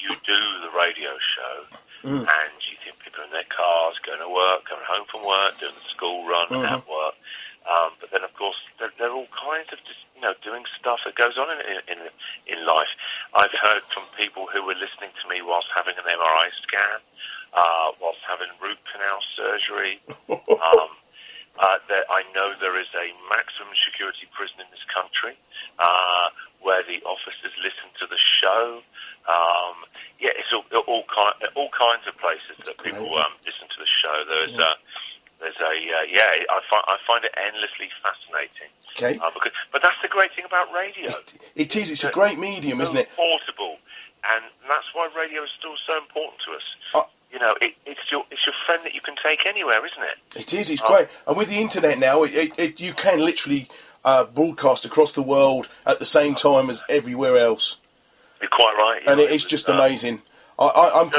you do the radio show, and you think people in their cars, going to work, coming home from work, doing the school run, at work. But then, of course, there are all kinds of just, doing stuff that goes on in life. I've heard from people who were listening to me whilst having an MRI scan, whilst having root canal surgery. I know there is a maximum security prison in this country where the officers listen to the show. It's all kinds of places that people listen to the show. I find it endlessly fascinating. Okay. But that's the great thing about radio. It is. It's a great medium, isn't it? Portable, and that's why radio is still so important to us. It's your friend that you can take anywhere, isn't it? It is. It's great. And with the internet now, you can literally broadcast across the world at the same time as everywhere else. You're quite right. And it's just amazing. I'm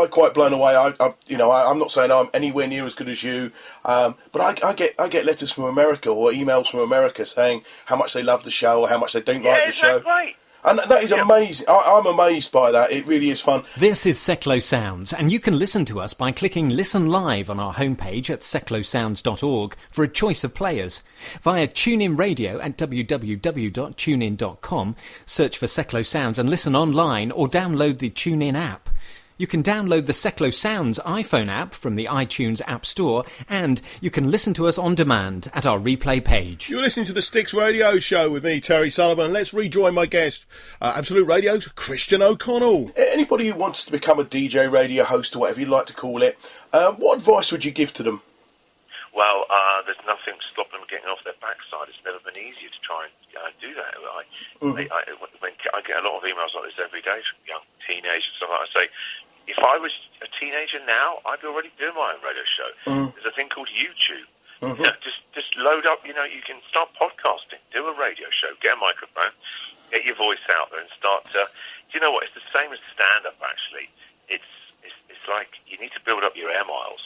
quite blown away. I'm not saying I'm anywhere near as good as you, but I get letters from America or emails from America saying how much they love the show or how much they don't like the show. Right? And that is amazing. I'm amazed by that. It really is fun. This is Seclo Sounds, and you can listen to us by clicking Listen Live on our homepage at seclosounds.org for a choice of players. Via TuneIn Radio at www.tunein.com, search for Seclo Sounds and listen online or download the TuneIn app. You can download the Seclo Sounds iPhone app from the iTunes App Store, and you can listen to us on demand at our replay page. You're listening to the Sticks Radio Show with me, Terry Sullivan. Let's rejoin my guest, Absolute Radio's Christian O'Connell. Anybody who wants to become a DJ, radio host, or whatever you'd like to call it, what advice would you give to them? Well, there's nothing stopping them getting off their backside. It's never been easier to try and do that. I get a lot of emails like this every day from young teenagers and stuff like that. I say, if I was a teenager now, I'd be already doing my own radio show. There's a thing called YouTube. Just load up, you can start podcasting, do a radio show, get a microphone, get your voice out there and start to... Do you know what? It's the same as stand-up, actually. It's like you need to build up your air miles.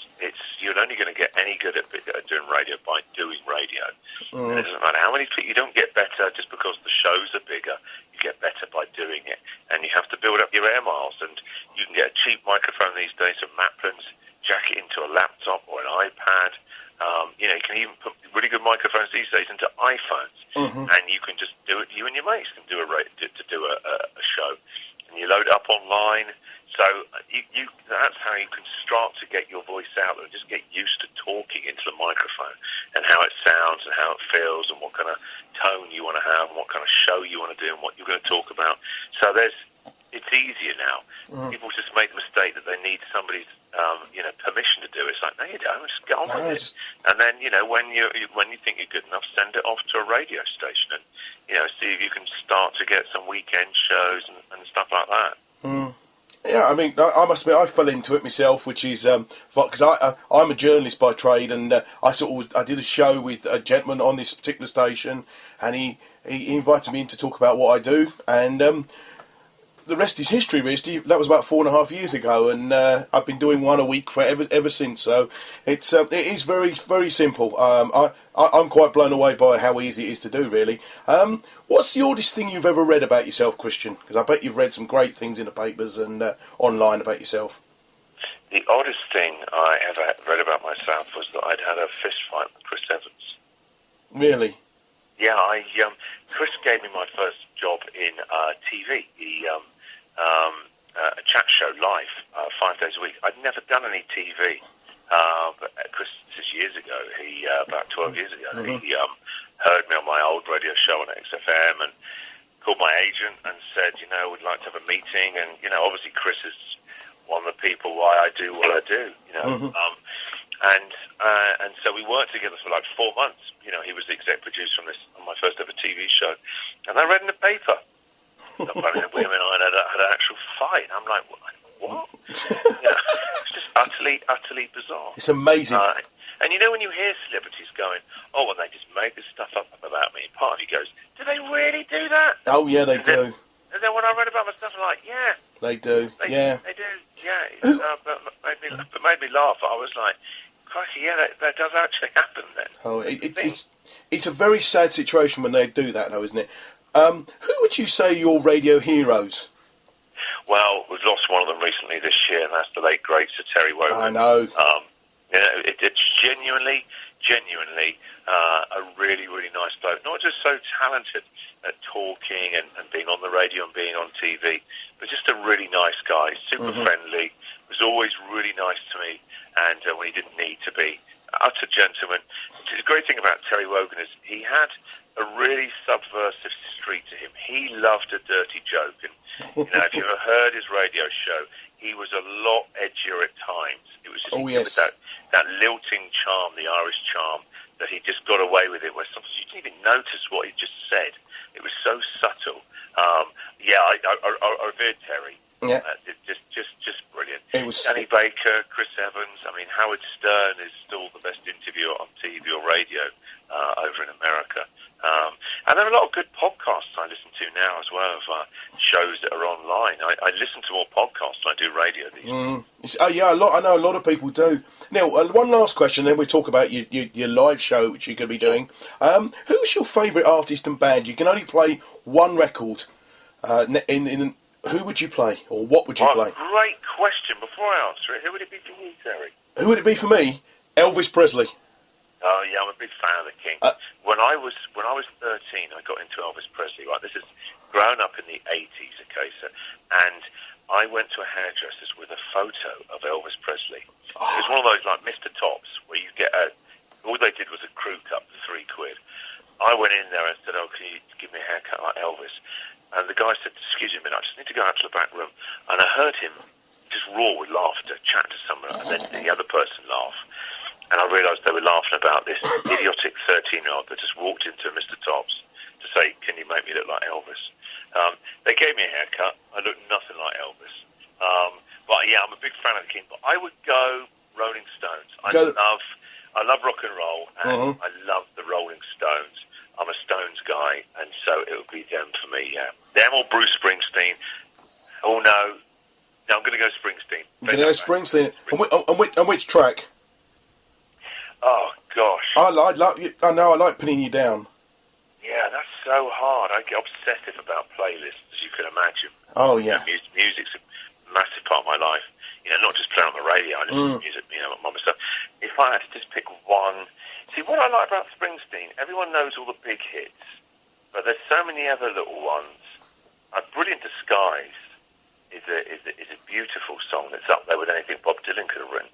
You're only going to get any good at doing radio by doing radio. And it doesn't matter how many people... You don't get better just because the shows are bigger. You get better by doing it. And you have to build up your air miles. And you can get a cheap microphone these days from Maplin's, jack it into a laptop or an iPad. You can even put really good microphones these days into iPhones. And you can just do it. You and your mates can do a show. And you load it up online. So that's how you can start to get your voice out there and just get used to talking into the microphone and how it sounds and how it feels and what kind of tone you want to have and what kind of show you want to do and what you're going to talk about. So it's easier now. People just make the mistake that they need somebody's permission to do it. It's like, no, you don't. Just get on with it. And then, when you think you're good enough, send it off to a radio station and, see if you can start to get some weekend shows and stuff like that. Yeah, I mean, I must admit, I fell into it myself, which is because I'm a journalist by trade, and I did a show with a gentleman on this particular station, and he invited me in to talk about what I do, and the rest is history. Really, that was about 4.5 years ago, and I've been doing one a week ever since. So it is very, very simple. I'm quite blown away by how easy it is to do. Really, what's the oddest thing you've ever read about yourself, Christian? Because I bet you've read some great things in the papers and online about yourself. The oddest thing I ever read about myself was that I'd had a fist fight with Chris Evans. Really? Yeah, Chris gave me my first job in TV, a chat show live, 5 days a week. I'd never done any TV, but Chris, this is years ago, about 12 years ago, he heard me on my old radio show on XFM and called my agent and said, we'd like to have a meeting. And, obviously Chris is one of the people why I do what I do, And so we worked together for like 4 months. He was the exec producer on my first ever TV show. And I read in the paper that him and I had an actual fight. And I'm like, what? It's just utterly bizarre. It's amazing. And when you hear celebrities going, well, they just made this stuff up about me, and part of you goes, do they really do that? Oh, yeah, they do. And then when I read about my stuff, I'm like, yeah. They do, They do, yeah. But made me laugh. I was like, crikey, yeah, that does actually happen then. Oh, it's a very sad situation when they do that, though, isn't it? Who would you say are your radio heroes? Well, we've lost one of them recently this year, and that's the late great Sir Terry Wogan. I know. It's genuinely a really, really nice bloke. Not just so talented at talking and being on the radio and being on TV, but just a really nice guy, super friendly, was always really nice to me, and when he didn't need to be, utter gentleman. The great thing about Terry Wogan is he had a really subversive streak to him. He loved a dirty joke, and if you ever heard his radio show, he was a lot edgier at times. It was just with that lilting charm, the Irish charm, that he just got away with it, where sometimes you didn't even notice what he just said. It was so subtle. I revered Terry. Yeah. Just brilliant. It was Danny Baker, Chris Evans. I mean, Howard Stern is still the best interviewer on TV or radio over in America. And there are a lot of good podcasts I listen to now as well of shows that are online. I listen to more podcasts than I do radio these days. I know a lot of people do. Now, one last question, then we'll talk about your live show, which you're going to be doing. Who's your favourite artist and band? You can only play one record. Who would you play, or what would you play? Great question. Before I answer it, who would it be for you, Terry? Who would it be for me? Elvis Presley. Oh yeah, I'm a big fan of the King. When I was 13, I got into Elvis Presley. Right, this is grown up in the 80s, okay, and I went to a hairdresser's with a photo of Elvis Presley. It was one of those like Mr. Tops where you get all they did was a crew cut for £3. I went in there and said, "Oh, can you give me a haircut like Elvis?" And the guy said, "Excuse me a minute, I just need to go out to the back room." And I heard him just roar with laughter, chat to someone, and then the other person laugh. And I realised they were laughing about this idiotic 13-year-old that just walked into Mr. Tops to say, "Can you make me look like Elvis?" They gave me a haircut. I looked nothing like Elvis. But yeah, I'm a big fan of the King. But I would go Rolling Stones. I love rock and roll, and I love the Rolling Stones. I'm a Stones guy, and so it would be them for me, yeah. Them or Bruce Springsteen. Oh, no, I'm going to go Springsteen. You're going to go Springsteen. And which track? Oh, gosh. I like Pinning You Down. Yeah, that's so hard. I get obsessive about playlists, as you can imagine. Oh, yeah. Music's a massive part of my life. Not just playing on the radio, I listen to music, my stuff. If I had to just pick one... See, what I like about Springsteen, everyone knows all the big hits, but there's so many other little ones. Brilliant Disguise is a beautiful song that's up there with anything Bob Dylan could have written.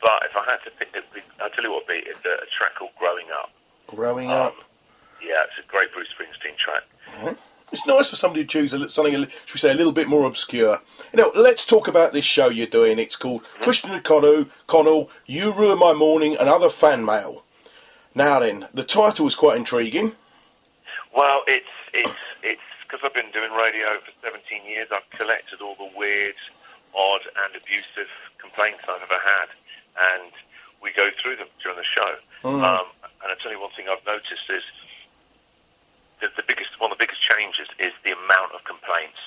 But if I had to pick, I'll tell you what would be, it's a track called Growing Up. Growing Up? Yeah, it's a great Bruce Springsteen track. Mm-hmm. It's nice for somebody to choose something, should we say, a little bit more obscure. Let's talk about this show you're doing. It's called Christian-o-Connell, You Ruin My Morning and Other Fan Mail. Now then, the title is quite intriguing. Well, it's because I've been doing radio for 17 years. I've collected all the weird, odd, and abusive complaints I've ever had, and we go through them during the show. And I tell you one thing I've noticed is that one of the biggest changes is the amount of complaints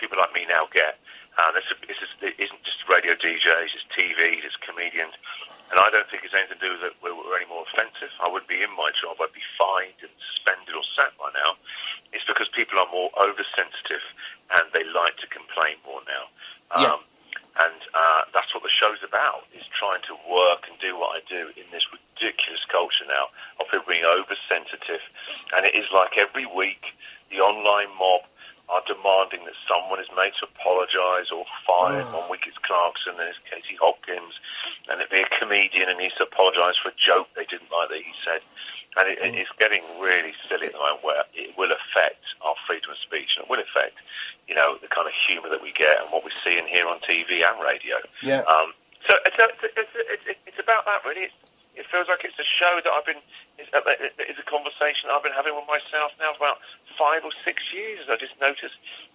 people like me now get. It isn't just radio DJs, it's TVs, it's comedians. And I don't think it's anything to do with that we're any more offensive. I wouldn't be in my job. I'd be fined and suspended or sacked by now. It's because people are more oversensitive and they like to complain more now. And that's what the show's about, is trying to work and do what I do in this ridiculous culture now of people being oversensitive. And it is like every week the online mob are demanding that someone is made to apologise or fired. One week it's Clarkson, then it's Katie Hopkins, and it'd be a comedian and he needs to apologise for a joke they didn't like that he said. And it's getting really silly at the moment, where it will affect our freedom of speech, and it will affect, the kind of humour that we get and what we see and hear on TV and radio. Yeah. So it's about that, really. It feels like it's a show that it's a conversation I've been having with myself now for about 5 or 6 years, I just noticed.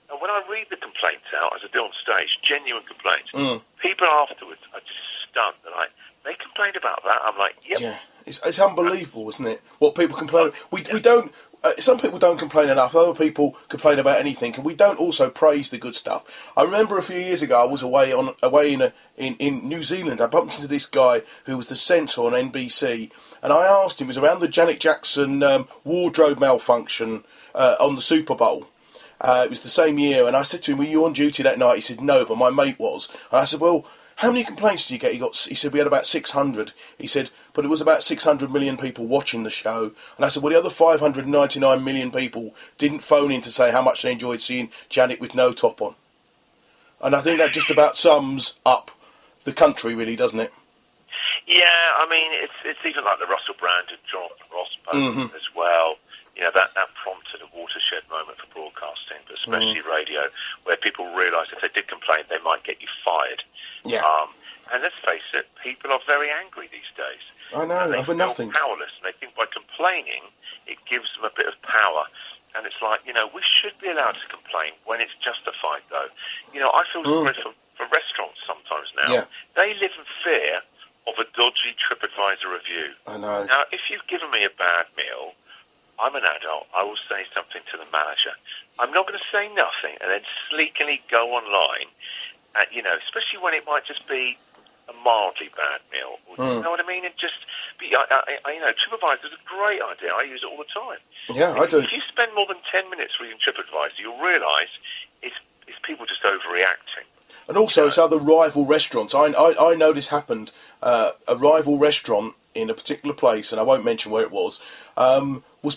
And when I read the complaints out, as I do on stage, genuine complaints, people afterwards are just stunned. They're like, "They complained about that?" I'm like, "Yep." Yeah, it's unbelievable, isn't it? What people complain. We don't. Some people don't complain enough. Other people complain about anything, and we don't also praise the good stuff. I remember a few years ago, I was away in New Zealand. I bumped into this guy who was the censor on NBC, and I asked him. It was around the Janet Jackson wardrobe malfunction on the Super Bowl, It was the same year, and I said to him, "Were you on duty that night?" He said, "No, but my mate was." And I said, "Well, how many complaints did you get?" He said, "We had about 600. He said, "But it was about 600 million people watching the show." And I said, "Well, the other 599 million people didn't phone in to say how much they enjoyed seeing Janet with no top on." And I think that just about sums up the country, really, doesn't it? Yeah, I mean, it's even like the Russell Brand and Jonathan Ross post as well. You know, that prompted a watershed moment for broadcasting, but especially radio, where people realised if they did complain, they might get you fired. Yeah. And let's face it, people are very angry these days. I know, they over feel nothing. powerless, and they think by complaining, it gives them a bit of power. And it's like, you know, we should be allowed to complain when it's justified, though. You know, I feel sorry for restaurants sometimes now. Yeah. They live in fear of a dodgy TripAdvisor review. I know. Now, if you've given me a bad meal, I'm an adult, I will say something to the manager. I'm not going to say nothing and then sleekily go online, and, you know, especially when it might just be a mildly bad meal. You know what I mean? And just, you know, TripAdvisor is a great idea. I use it all the time. Yeah, I do. If you spend more than 10 minutes reading TripAdvisor, you'll realise it's people just overreacting. And also, it's other rival restaurants. I know this happened. A rival restaurant in a particular place, and I won't mention where it was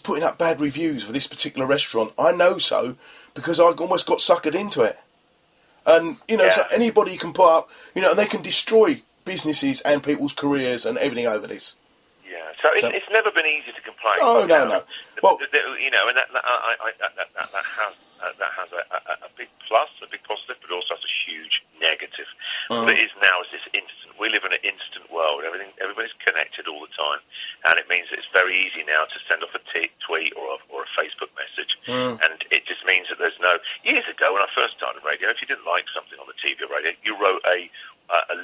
putting up bad reviews for this particular restaurant. I know so because I almost got suckered into it. And, you know, so anybody can put up, you know, and they can destroy businesses and people's careers and everything over this. Yeah, so it's never been easy to complain. Oh, no. Well, you know, and that has a big plus, a big positive, but also has a huge negative. What it is now is this instant. We live in an instant world. Everybody's connected all the time, and it means that it's very easy now to send off a tweet or a Facebook message, and it just means that there's no. Years ago, when I first started radio, if you didn't like something on the TV or radio, you wrote a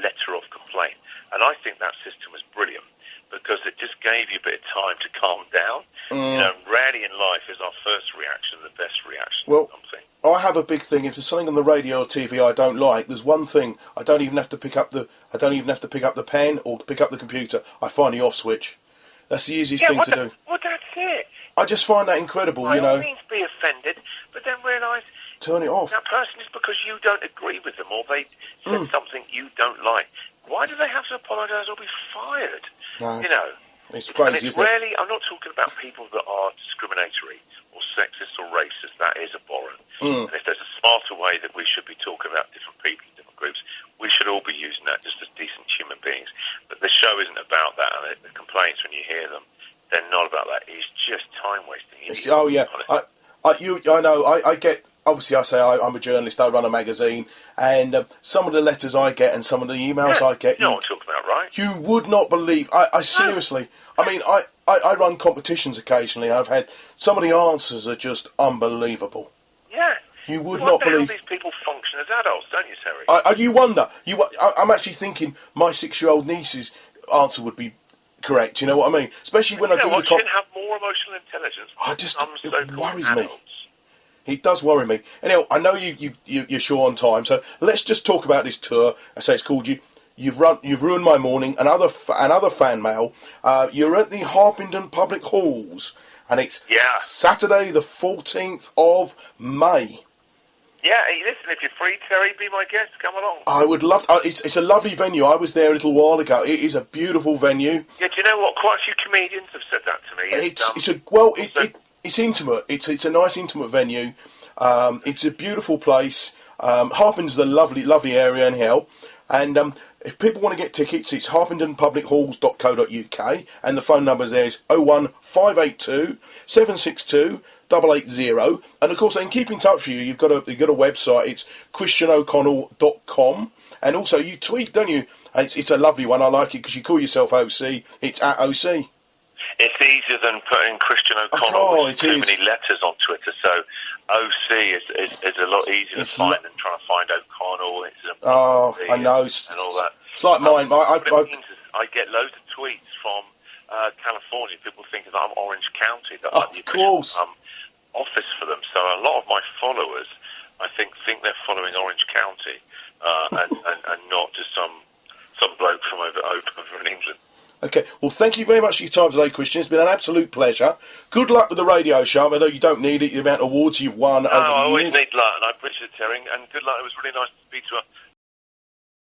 letter of complaint, and I think that system was brilliant, because it just gave you a bit of time to calm down. You know, rarely in life is our first reaction the best reaction to something. I have a big thing. If there's something on the radio or TV I don't like, there's one thing. I don't even have to pick up the pen or pick up the computer. I find the off switch. That's the easiest thing to do. Well, that's it. I just find that incredible. By you know, all means, be offended, but then realise turn it off. That person is because you don't agree with them, or they said something you don't like. Why do they have to apologise or be fired? No. You know, it's crazy. And it's rarely. I'm not talking about people that are discriminatory or sexist or racist. That is abhorrent. And if there's a smarter way that we should be talking about different people, different groups, we should all be using that just as decent human beings. But the show isn't about that. And the complaints, when you hear them, they're not about that. It's just time wasting. Oh yeah, I know. I get. Obviously, I say I'm a journalist. I run a magazine, and some of the letters I get and some of the emails I get. You know what I'm talking about, right? You would not believe. I seriously. I mean, I run competitions occasionally. I've had some of the answers are just unbelievable. Yeah. You would not believe. How these people function as adults, don't you, Terry? You wonder. I'm actually thinking my 6-year-old niece's answer would be correct. You know what I mean? Especially when I do the. She can have more emotional intelligence. It worries me. It does worry me. Anyway, I know you're short on time, so let's just talk about this tour. I say it's called You've ruined my morning. Another fan mail. You're at the Harpenden Public Halls, and it's Saturday the 14th of May. Yeah, hey, listen, if you're free, Terry, be my guest. Come along. I would love to. It's a lovely venue. I was there a little while ago. It is a beautiful venue. Yeah, do you know what? Quite a few comedians have said that to me. It's intimate. It's a nice intimate venue. It's a beautiful place. Harpenden's a lovely area in hell. And if people want to get tickets, it's harpendenpublichaLLs.co.uk, and the phone number there is 01582 762 880. And of course, they can keep in touch with you. You've got a website. It's christian-o-connell.com. And also, you tweet, don't you? It's a lovely one. I like it because you call yourself OC. It's at OC. It's easier than putting Christian O'Connell with too many letters on Twitter. So OC is a lot easier to find than trying to find O'Connell. I know. And all that. It's like mine. What it means is I get loads of tweets from California. People thinking that I'm Orange County. That I'm the office for them. So a lot of my followers, I think they're following Orange County and not just some bloke from over in England. Okay, well, thank you very much for your time today, Christian. It's been an absolute pleasure. Good luck with the radio show. I know you don't need it, the amount of awards you've won over the years. I always need luck, and I appreciate it, Terry, and good luck. It was really nice to speak to